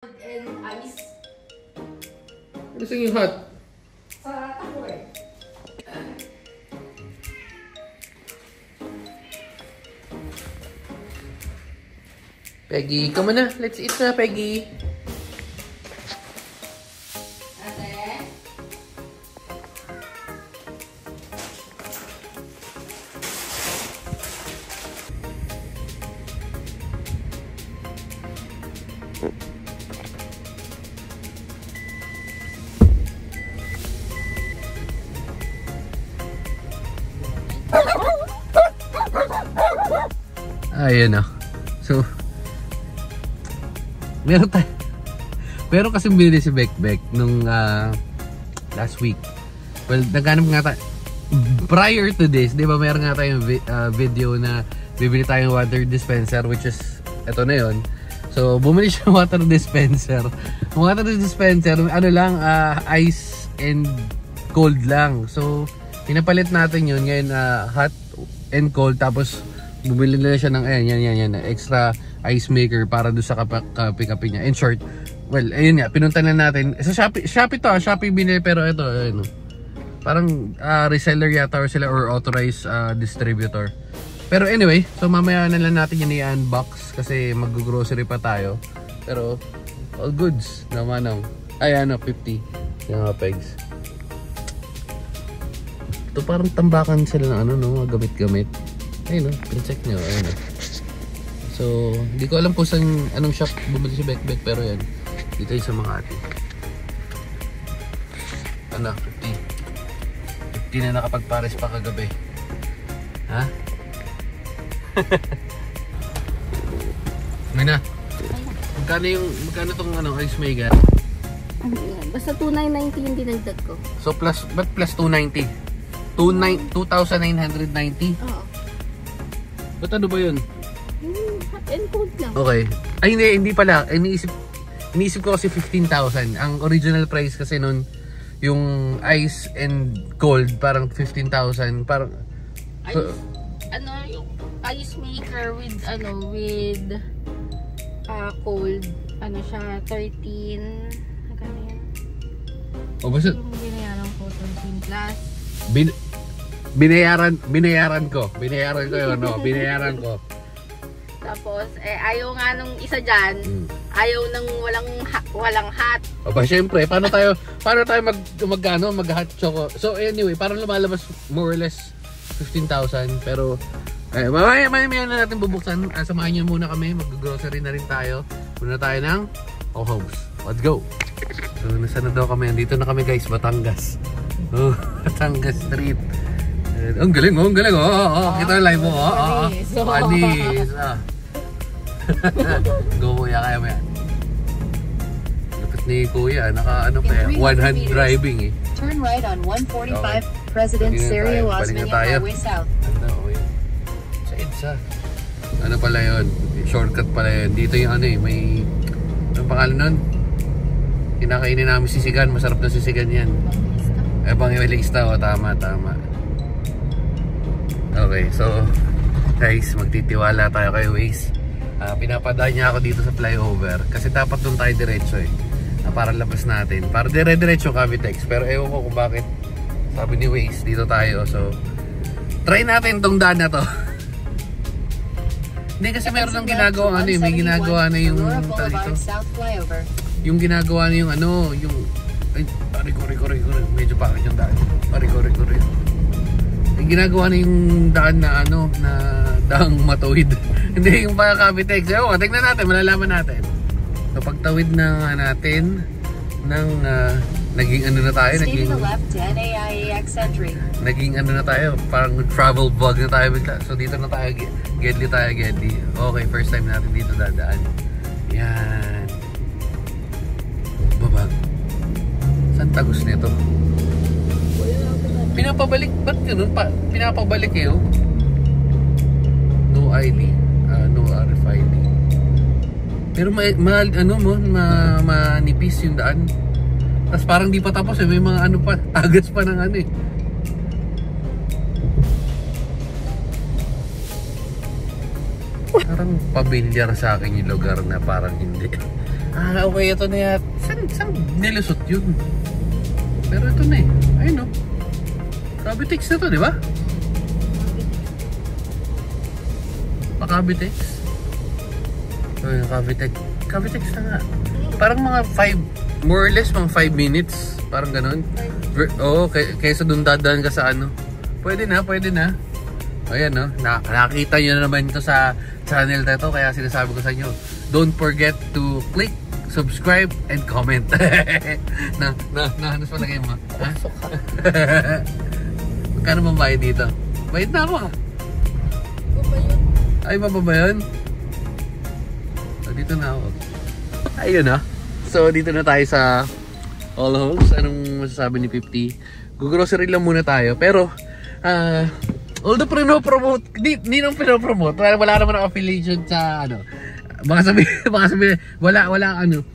and ice. Gusto yung hot? Sa Tupperware. Peggy, come on na. Let's eat na, Peggy. Ate? Ayan na. So, meron kasi binili si Bekbek nung last week. Well, naghanap nga tayo. Prior to this, di ba meron nga tayong video na bibili tayong water dispenser, which is, eto na yun. So, bumili siya ng water dispenser. Yung water dispenser, ano lang, ice and cold lang. So, pinapalit natin yun ngayon, hot and cold, tapos bumili na siya ng yan, extra ice maker para doon sa kape-kape niya. In short, well, ayun nga, pinunta na natin. Sa Shopee to, Shopee binili, pero ito, ayun, parang reseller yata or sila or authorized distributor. Pero anyway, so mamaya na lang natin yan i-unbox kasi mag-grocery pa tayo. Pero all goods naman ang, ay ano, 50 yung mga pegs. Ito parang tambakan sila ng ano, no, mga gamit-gamit. Ayun, no, check nyo, ayun, no. So, hindi ko alam po saan, anong shop bumili si Bekbek, pero yan, dito yung sa mga ate. Ano, 50 na nakapagpares pa kagabi. Ha? May na. Magkano tong ano, ice maker? Ano yan? Basta 2,990 yung dinagdag ko. So, ba't plus 290? 2,990? Oo. Ba't ano ba yun? Hot and cold lang. Okay. Ay, hindi pala. Iniisip ko kasi 15,000. Ang original price kasi nun, yung ice and cold, parang 15,000. Parang, so, Ano, yung ice maker with, cold, ano siya, 13, magkano yan? o basta, Yung binayaran ko, 13 plus. binayaran ko yun, no? Binayaran ko. Tapos, ayaw nga nung isa dyan, ayaw nang walang hot. O ba, syempre, paano tayo mag-hot choco? So anyway, parang lumalabas more or less 15,000, pero mamaya na natin bubuksan. Samahan nyo muna kami, mag-grocery na rin tayo. Muna tayo ng homes. Let's go! So nasa na daw kami, dito na kami guys, Batangas. Batangas Street. Ang galing, kita yung live mo. Panis. Go kuya, kaya mo yan. Lapit ni kuya, naka ano pa yan, one hand driving eh. Turn right on 145 President Sergio Osmeña Highway South. Sa EDSA. Ano pala yun? Shortcut pala yun. Dito yung ano eh, may, anong pangalan nun? Kinakainin namin sisigan, masarap na sisigan yan. Evangelista, tama. Okay, so guys, magtitiwala tayo kay Waze. Pinapadaan niya ako dito sa flyover kasi dapat doon tayo diretso eh, para labas natin, para dire-diretso Cavitex. Pero ewan ko kung bakit sabi ni Waze dito tayo. So try natin tong daan na to. Hindi kasi meron ng ginagawa ano eh, may ginagawa na yung dito. Yung ginagawa na yung ano, yung ay, riko, medyo pangit yung daan. Riko. Ginagawa na yung daan na ano, na daang matuwid. Hindi yung para Cavitex. Tignan natin, malalaman natin. So pagtawid na natin ng naging ano na tayo, naging ano na tayo, parang travel vlog na tayo bigla. So dito na tayo, Gedli. Okay, first time natin dito dadaan. Yan. Babag. Saan tagos nito? Pinapabalik, ba't ganun? Pinapabalik eh, oh. No ID, no RFID. Pero manipis yung daan. Tapos parang di pa tapos eh, may mga ano pa, tagas pa ng ano eh. Parang pamilyar sa akin yung lugar na parang hindi. Ah, okay, ito na yan. Saan nilusot yun? Pero ito na eh. Ayun o. Cavitex na to, di ba? Cavitex. Ayun, Cavitex. Cavitex na nga. Parang mga 5, more or less mga 5 minutes. Parang ganun. Oo, kaysa dun dadaan ka sa ano. Pwede na, pwede na. Ayan no, nakakita nyo na naman ito sa channel na ito. Kaya sinasabi ko sa inyo, don't forget to click, subscribe, and comment. Hanas palagay mo. Ha? Magkano bang bayad dito? Bayad na ako ha. Ay, mababa yun? So, dito na ako. Ayun na. So, dito na tayo sa All Homes. Anong masasabi ni 50? Gugrocery lang muna tayo. Pero, although pinopromote, hindi nang pinopromote. Wala naman ang affiliation sa ano. Baka sabihin, wala ano.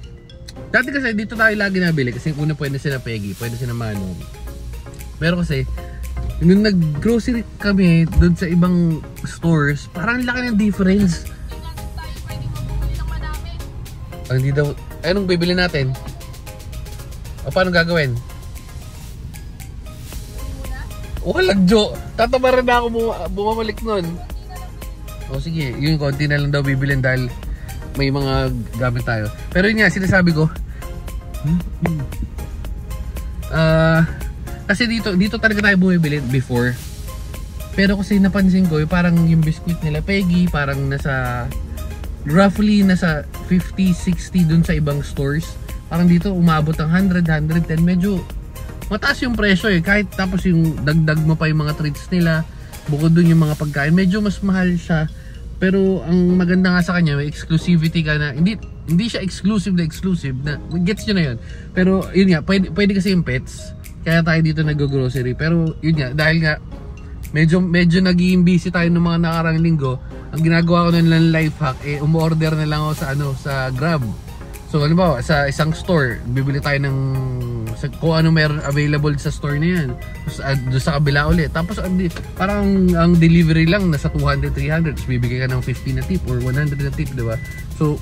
Dati kasi dito tayo lagi nabili kasi una pwede sila Peggy, pwede sila Manon. Pero kasi, nung nag-grocery kami doon sa ibang stores, parang laki ng difference. Hindi daw, anong bibili natin? O paano gagawin? Walang joke. Tatabaran na ako bumabalik nun. O sige, yung konti na lang daw bibilin dahil may mga gamit tayo. Pero yun nga, sinasabi ko. Kasi dito talaga tayo bumibili before. Pero kasi napansin ko, parang yung biscuit nila Peggy, parang nasa roughly nasa 50-60 dun sa ibang stores. Parang dito umabot ang 100-110. Medyo mataas yung presyo eh. Kahit tapos yung dagdag mo pa yung mga treats nila, bukod dun yung mga pagkain, medyo mas mahal siya. Pero ang maganda nga sa kanya, may exclusivity ka na, hindi siya exclusive na, gets nyo na yun. Pero yun nga, pwede kasi yung pets. Kaya tayo dito nag-grocery. Pero yun nga, dahil nga medyo naging busy tayo ng mga nakarang linggo, ang ginagawa ko na lang life hack, umorder na lang ako sa Grab. So halimbawa, sa isang store, bibili tayo ng kung ano meron available sa store na yan. Doon sa kabila ulit. Tapos parang ang delivery lang nasa 200-300. Tapos bibigay ka ng 50 na tip or 100 na tip, diba? So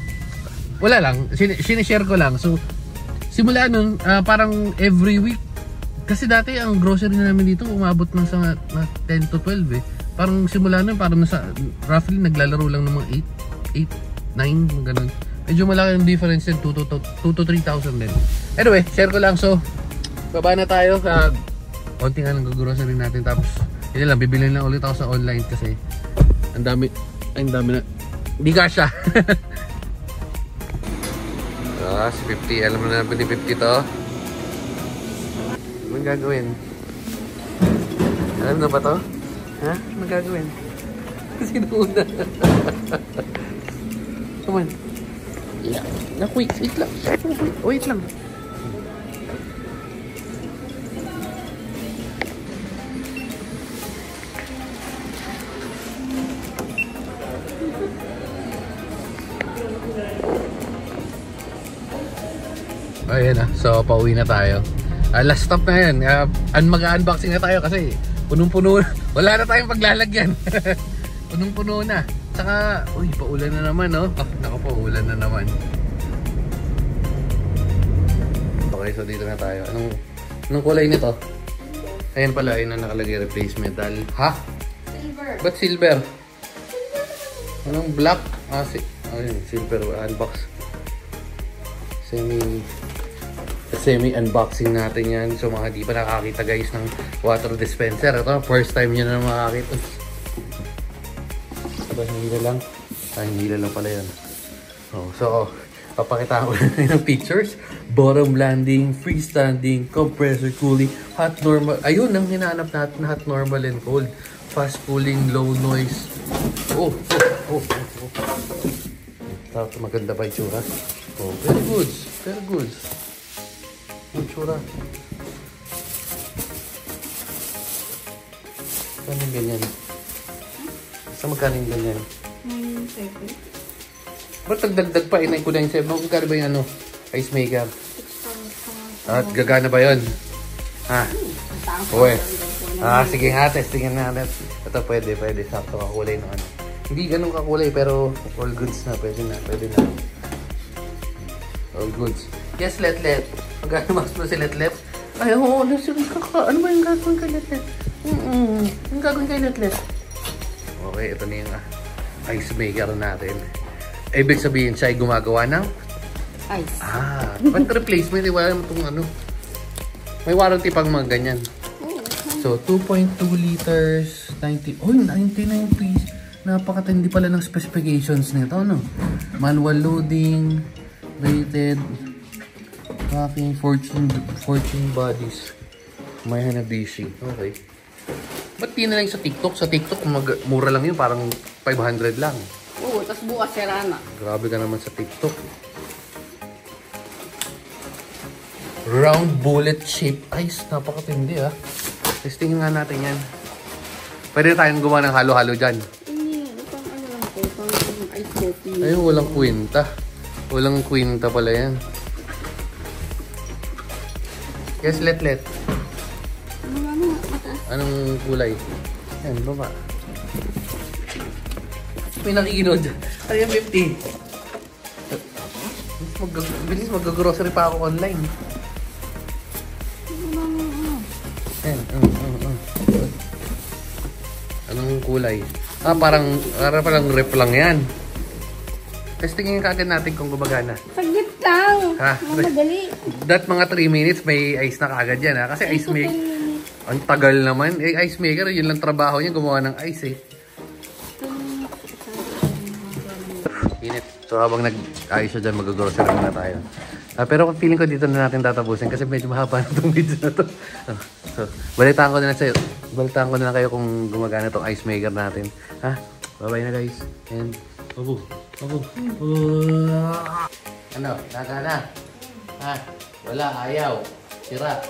wala lang, sinishare ko lang. So simula nun, parang every week, kasi dati ang grocery na namin dito umabot ng sa 10 to 12 eh. Parang simula nun, parang nasa roughly naglalaro lang ng mga 8, 9, ganun. Medyo malaki yung difference din, 2 to 3,000 din. Anyway, share ko lang. So, baba na tayo. Konti nga lang grocery natin. Tapos, yun lang, bibilin lang ulit ako sa online kasi ang dami na. Hindi kasha. Si 50, alam mo na ni 50 to. Anong gagawin? Alam na ba to? Ha? Anong gagawin? Sino una? Come on. Yeah. Wait lang. Wait lang. Ayan na. So, pauwi na tayo. Last stop na yan. Mag-unboxing na tayo kasi punong-puno. Wala na tayong paglalagyan. Punong-puno na. Saka, uy, paulan na naman, no? Naku po, ulan na naman. Okay, so dito na tayo. Anong kulay nito? Ayan pala, ayun na nakalagay replacement. Ha? Silver. Ba't silver? Anong black? Ayun, silver. Unbox. Semi-unboxing natin yan. So, mga di pa nakakita guys ng water dispenser. Ito, first time nyo na makakita. Hindi lang pala yan. So, papakita ko ng pictures. Bottom landing, freestanding, compressor cooling, hot normal. Ayun ang hinahanap natin, hot normal and cold. Fast cooling, low noise. Tapos maganda ba yung tsura? Very good. Very good. Yung tsura. Ano ganyan? Sa magkano yung ganyan? 9.7. Ba't nagdagdag pa? 9.7. Magkano ba yung ice maker? 6,000. At gagana ba yun? Uwe. Sige nga, testingin natin. Ito pwede. Sakto kakulay ng ano. Hindi ganun kakulay pero all goods na. Pwede na. All goods. Yes, Letlet. Magkano mas mo si Letlet? Ay, oo. Ano ba yung gagawin kay Letlet? Yung gagawin kay Letlet? Okay, ito na yung ice maker natin. Ibig sabihin siya ay gumagawa ng Ice. But replacement, wala naman itong ano. May warranty pang mga ganyan. So, 2.2 liters, 90. Oh, 99 piece. Napakatindi pala ng specifications nito, no? Manual loading, rated, packing, fortune bodies. May Hanabishi. Okay. Ba't di na lang sa TikTok? Sa TikTok, mura lang yun. Parang 500 lang. Oo, tapos bukas sira na. Grabe ka naman sa TikTok. Round bullet shape ice. Napakatindi ah. Testingin nga natin yan. Pwede tayong gumawa ng halo-halo dyan. Pang ano lang po, pang ice coffee. Ayun, walang kwinta. Walang kwinta pala yan. Yes, Letlet. Anong kulay? Yan, baba. May nakikinod. Ano yung 50? Bilis mag-grocery pa ako online. Yan, Anong kulay? Parang rep lang yan. Testingin kagad natin kung gumagana. Saglit lang. Ha? Madali. That mga 3 minutes may ice na kagad yan ha. Kasi ice maker. Ang tagal naman. Ice maker, yun lang trabaho niya. Gumawa ng ice eh. Init. So habang nag-ayos siya dyan, mag-grocery muna tayo. Pero feeling ko dito na natin tatapusin kasi medyo mahaba na itong video na to. So, balitaan ko na lang kayo kung gumagana itong ice maker natin. Ha? Bye-bye na guys. And, Ano? Nagana? Ha? Wala, ayaw. Sira.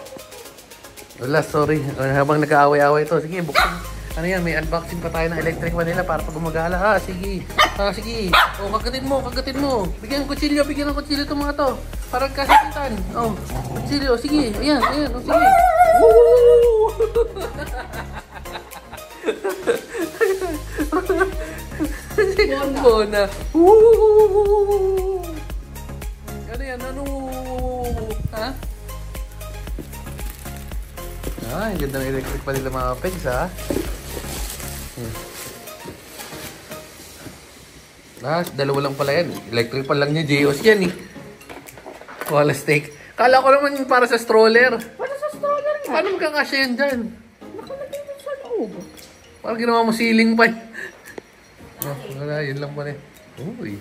Wala, sorry. Habang nag-aaway-aaway ito. Sige, buksan. Ano yan? May unboxing pa tayo ng electric vanilla para pag gumagala. Sige. Sige. O, kagatin mo. Bigyan ng kutsilyo itong mga to. Para kasakitan. O, kutsilyo. Sige. Ayan. O, sige. Bona. Ano yan? Ha? Ang ganda ng electric pa nila mga pegs, ha? Dalawa lang pala yan. Electric pa lang niya. Geos yan, eh. Wala steak. Kala ko naman para sa stroller. Para sa stroller nga. Paano magkakasya yan dyan? Nakalagay din sa loob. Parang ginawa mo ceiling pa. Wala, yun lang pala. Uy.